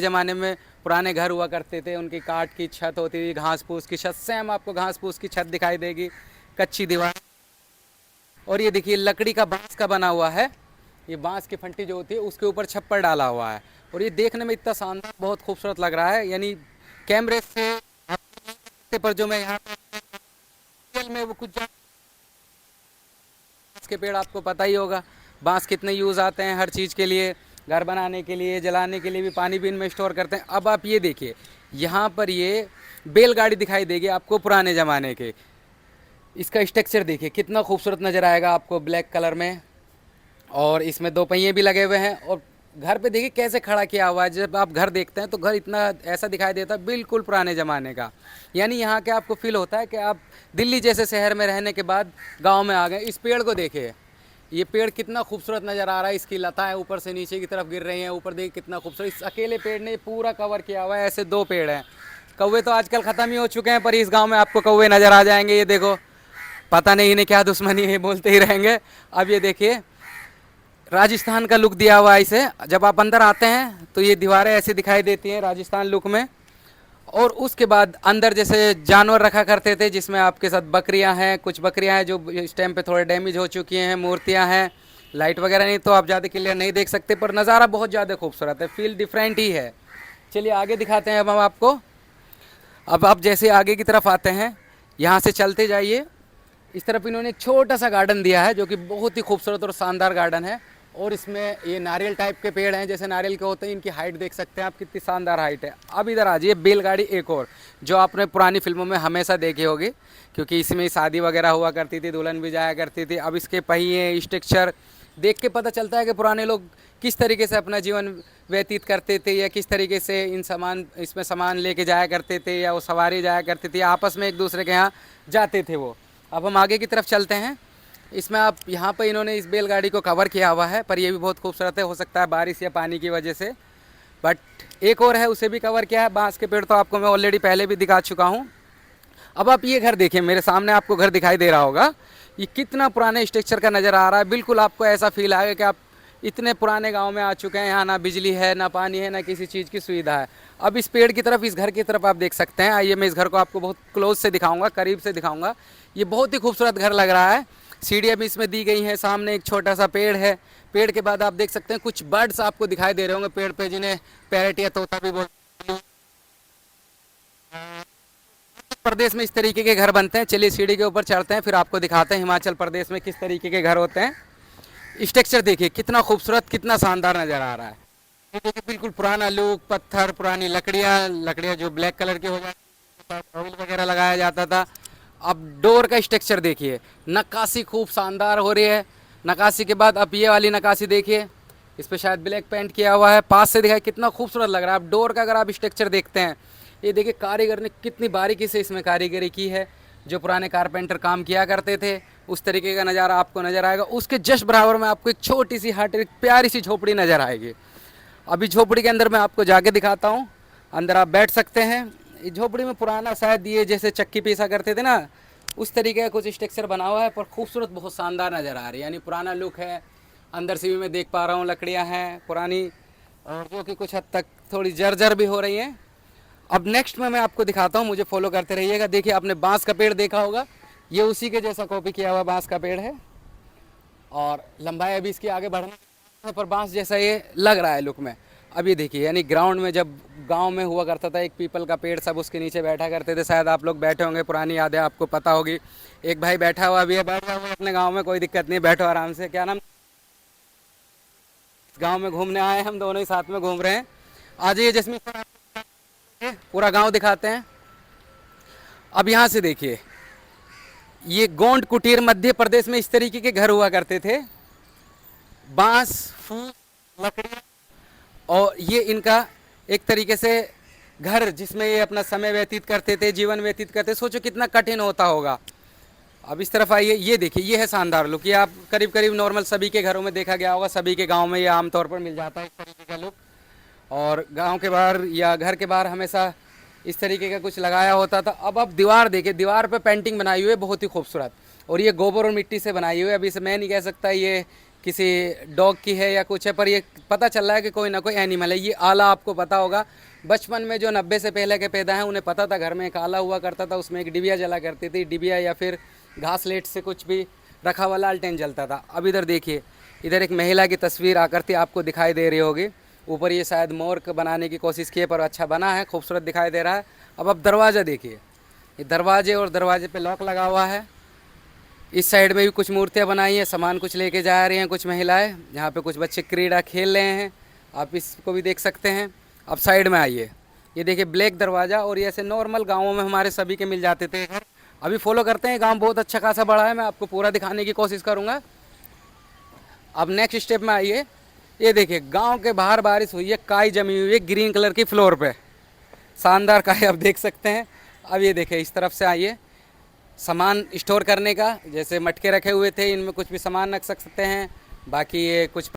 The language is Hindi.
ज़माने में पुराने घर हुआ करते थे, उनकी काठ की छत होती थी, घास फूस की छत। सेम आपको घास फूस की छत दिखाई देगी, कच्ची दीवार। और ये देखिए लकड़ी का, बांस का बना हुआ है। ये बांस की फंटी जो होती है उसके ऊपर छप्पर डाला हुआ है। और ये देखने में इतना शानदार, बहुत खूबसूरत लग रहा है। यानी कैमरे से पर जो मैं यहाँ रियल में वो कुछ बांस के पेड़ आपको पता ही होगा, बांस कितने यूज़ आते हैं हर चीज़ के लिए, घर बनाने के लिए, जलाने के लिए भी, पानी भी इनमें स्टोर करते हैं। अब आप ये देखिए, यहाँ पर ये बैलगाड़ी दिखाई देगी आपको पुराने ज़माने के। इसका स्ट्रक्चर देखिए कितना खूबसूरत नज़र आएगा आपको ब्लैक कलर में। और इसमें दो पहिए भी लगे हुए हैं। और घर पे देखिए कैसे खड़ा किया हुआ है। जब आप घर देखते हैं तो घर इतना ऐसा दिखाई देता है बिल्कुल पुराने ज़माने का। यानी यहाँ के आपको फील होता है कि आप दिल्ली जैसे शहर में रहने के बाद गांव में आ गए। इस पेड़ को देखिए, ये पेड़ कितना खूबसूरत नज़र आ रहा है। इसकी लताएं ऊपर से नीचे की तरफ गिर रही हैं। ऊपर देखिए कितना खूबसूरत, इस अकेले पेड़ ने पूरा कवर किया हुआ है। ऐसे दो पेड़ हैं। कौवे तो आजकल ख़त्म ही हो चुके हैं, पर इस गाँव में आपको कौवे नज़र आ जाएंगे। ये देखो, पता नहीं इन्हें क्या दुश्मनी है, बोलते ही रहेंगे। अब ये देखिए राजस्थान का लुक दिया हुआ है इसे। जब आप अंदर आते हैं तो ये दीवारें ऐसी दिखाई देती हैं राजस्थान लुक में। और उसके बाद अंदर जैसे जानवर रखा करते थे, जिसमें आपके साथ बकरियां हैं, कुछ बकरियां हैं जो इस टाइम पे थोड़े डैमेज हो चुकी हैं, मूर्तियां हैं। लाइट वगैरह नहीं तो आप ज़्यादा क्लियर नहीं देख सकते, पर नज़ारा बहुत ज़्यादा खूबसूरत है, फील डिफरेंट ही है। चलिए आगे दिखाते हैं अब हम आपको। अब आप जैसे आगे की तरफ आते हैं, यहाँ से चलते जाइए। इस तरफ इन्होंने एक छोटा सा गार्डन दिया है जो कि बहुत ही खूबसूरत और शानदार गार्डन है। और इसमें ये नारियल टाइप के पेड़ हैं, जैसे नारियल के होते हैं। इनकी हाइट देख सकते हैं आप, कितनी शानदार हाइट है। अब इधर आ जाइए, बैलगाड़ी एक और, जो आपने पुरानी फिल्मों में हमेशा देखी होगी, क्योंकि इसमें शादी वगैरह हुआ करती थी, दुल्हन भी जाया करती थी। अब इसके पहिए, स्ट्रक्चर देख के पता चलता है कि पुराने लोग किस तरीके से अपना जीवन व्यतीत करते थे, या किस तरीके से इसमें सामान लेके जाया करते थे, या वो सवारी जाया करती थी, आपस में एक दूसरे के यहाँ जाते थे वो। अब हम आगे की तरफ चलते हैं। इसमें आप यहाँ पर इन्होंने इस बैलगाड़ी को कवर किया हुआ है, पर ये भी बहुत खूबसूरत है। हो सकता है बारिश या पानी की वजह से, बट एक और है उसे भी कवर किया है। बांस के पेड़ तो आपको मैं ऑलरेडी पहले भी दिखा चुका हूँ। अब आप ये घर देखिए, मेरे सामने आपको घर दिखाई दे रहा होगा। ये कितना पुराने स्ट्रक्चर का नज़र आ रहा है। बिल्कुल आपको ऐसा फील आएगा कि आप इतने पुराने गांव में आ चुके हैं। यहाँ ना बिजली है, ना पानी है, ना किसी चीज़ की सुविधा है। अब इस पेड़ की तरफ, इस घर की तरफ आप देख सकते हैं। आइए मैं इस घर को आपको बहुत क्लोज से दिखाऊंगा, करीब से दिखाऊंगा। ये बहुत ही खूबसूरत घर लग रहा है। सीढ़ियाँ भी इसमें दी गई हैं। सामने एक छोटा सा पेड़ है। पेड़ के बाद आप देख सकते हैं कुछ बर्ड्स आपको दिखाई दे रहे होंगे पेड़ पे, जिन्हें पैरट या तोता भी बोलते हैं। प्रदेश में इस तरीके के घर बनते हैं। चलिए सीढ़ी के ऊपर चढ़ते हैं, फिर आपको दिखाते हैं हिमाचल प्रदेश में किस तरीके के घर होते हैं। स्ट्रक्चर देखिए कितना खूबसूरत, कितना शानदार नज़र आ रहा है। ये देखिए बिल्कुल पुराना लुक, पत्थर, पुरानी लकड़ियाँ जो ब्लैक कलर की हो जाती है, ऑयल वगैरह लगाया जाता था। अब डोर का स्ट्रक्चर देखिए, नक्काशी खूब शानदार हो रही है। नक्काशी के बाद अब ये वाली नक्काशी देखिए, इस पर शायद ब्लैक पेंट किया हुआ है। पास से दिखाए कितना खूबसूरत लग रहा है। अब डोर का अगर आप स्ट्रक्चर देखते हैं, ये देखिए कारीगर ने कितनी बारीकी से इसमें कारीगरी की है। जो पुराने कारपेंटर काम किया करते थे उस तरीके का नज़ारा आपको नज़र आएगा। उसके जस्ट बराबर में आपको एक छोटी सी हट, एक प्यारी सी झोपड़ी नज़र आएगी। अभी झोपड़ी के अंदर मैं आपको जाके दिखाता हूँ। अंदर आप बैठ सकते हैं। इस झोपड़ी में पुराना शायद ये जैसे चक्की पीसा करते थे ना, उस तरीके का कुछ स्ट्रक्चर बना हुआ है, पर खूबसूरत बहुत शानदार नज़र आ रही है। यानी पुराना लुक है। अंदर से भी मैं देख पा रहा हूँ लकड़ियाँ हैं पुरानी, और जो कि कुछ हद तक थोड़ी जर्जर भी हो रही हैं। अब नेक्स्ट में मैं आपको दिखाता हूँ, मुझे फॉलो करते रहिएगा। देखिए आपने बांस का पेड़ देखा होगा, ये उसी के जैसा कॉपी किया हुआ बांस का पेड़ है। और लंबाई अभी इसकी आगे बढ़ना, पर बांस जैसा ये लग रहा है लुक में। अब ये देखिए, यानी ग्राउंड में जब गांव में हुआ करता था एक पीपल का पेड़, सब उसके नीचे बैठा करते थे। शायद आप लोग बैठे होंगे, पुरानी यादें आपको पता होगी। एक भाई बैठा हुआ भी है, बैठा हुआ अपने गाँव में, कोई दिक्कत नहीं, बैठो आराम से। क्या नाम? गाँव में घूमने आए, हम दोनों ही साथ में घूम रहे हैं। आ जाइए जैसमीन, पूरा गाँव दिखाते हैं। अब यहाँ से देखिए, ये गोंड कुटीर मध्य प्रदेश में इस तरीके के घर हुआ करते थे। बांस, फूस, लकड़ियाँ, और ये इनका एक तरीके से घर जिसमें ये अपना समय व्यतीत करते थे, जीवन व्यतीत करते। सोचो कितना कठिन होता होगा। अब इस तरफ आइए, ये देखिए, ये है शानदार लुक। ये आप करीब करीब नॉर्मल सभी के घरों में देखा गया होगा, सभी के गांव में ये आमतौर पर मिल जाता है इस तरीके का लुक। और गांव के बाहर या घर के बाहर हमेशा इस तरीके का कुछ लगाया होता था। अब आप दीवार देखिए, दीवार पे पेंटिंग बनाई हुई है बहुत ही खूबसूरत, और ये गोबर और मिट्टी से बनाई हुई है। अभी से मैं नहीं कह सकता ये किसी डॉग की है या कुछ है, पर ये पता चल रहा है कि कोई ना कोई एनिमल है। ये आला आपको पता होगा, बचपन में जो 90 से पहले के पैदा हैं उन्हें पता था, घर में एक आला हुआ करता था, उसमें एक डिबिया जला करती थी, डिबिया या फिर घास लेट से कुछ भी रखा हुआ लालटेन जलता था। अब इधर देखिए, इधर एक महिला की तस्वीर आकृति आपको दिखाई दे रही होगी। ऊपर ये शायद मोर बनाने की कोशिश की है, पर अच्छा बना है, खूबसूरत दिखाई दे रहा है। अब दरवाज़ा देखिए, ये दरवाजे और दरवाजे पे लॉक लगा हुआ है। इस साइड में भी कुछ मूर्तियाँ बनाई हैं, सामान कुछ लेके जा रही हैं कुछ महिलाएं। यहाँ पे कुछ बच्चे क्रीड़ा खेल रहे हैं, आप इसको भी देख सकते हैं। अब साइड में आइए, ये देखिए ब्लैक दरवाज़ा। और ये ऐसे नॉर्मल गाँवों में हमारे सभी के मिल जाते थे घर। अभी फॉलो करते हैं, गाँव बहुत अच्छा खासा बड़ा है, मैं आपको पूरा दिखाने की कोशिश करूँगा। अब नेक्स्ट स्टेप में आइए, ये देखिए गांव के बाहर बारिश हुई है, काई जमी हुई है ग्रीन कलर की फ्लोर पे, शानदार काई आप देख सकते हैं। अब ये देखिए इस तरफ से आइए, सामान स्टोर करने का, जैसे मटके रखे हुए थे, इनमें कुछ भी सामान रख सकते हैं। बाकी ये कुछ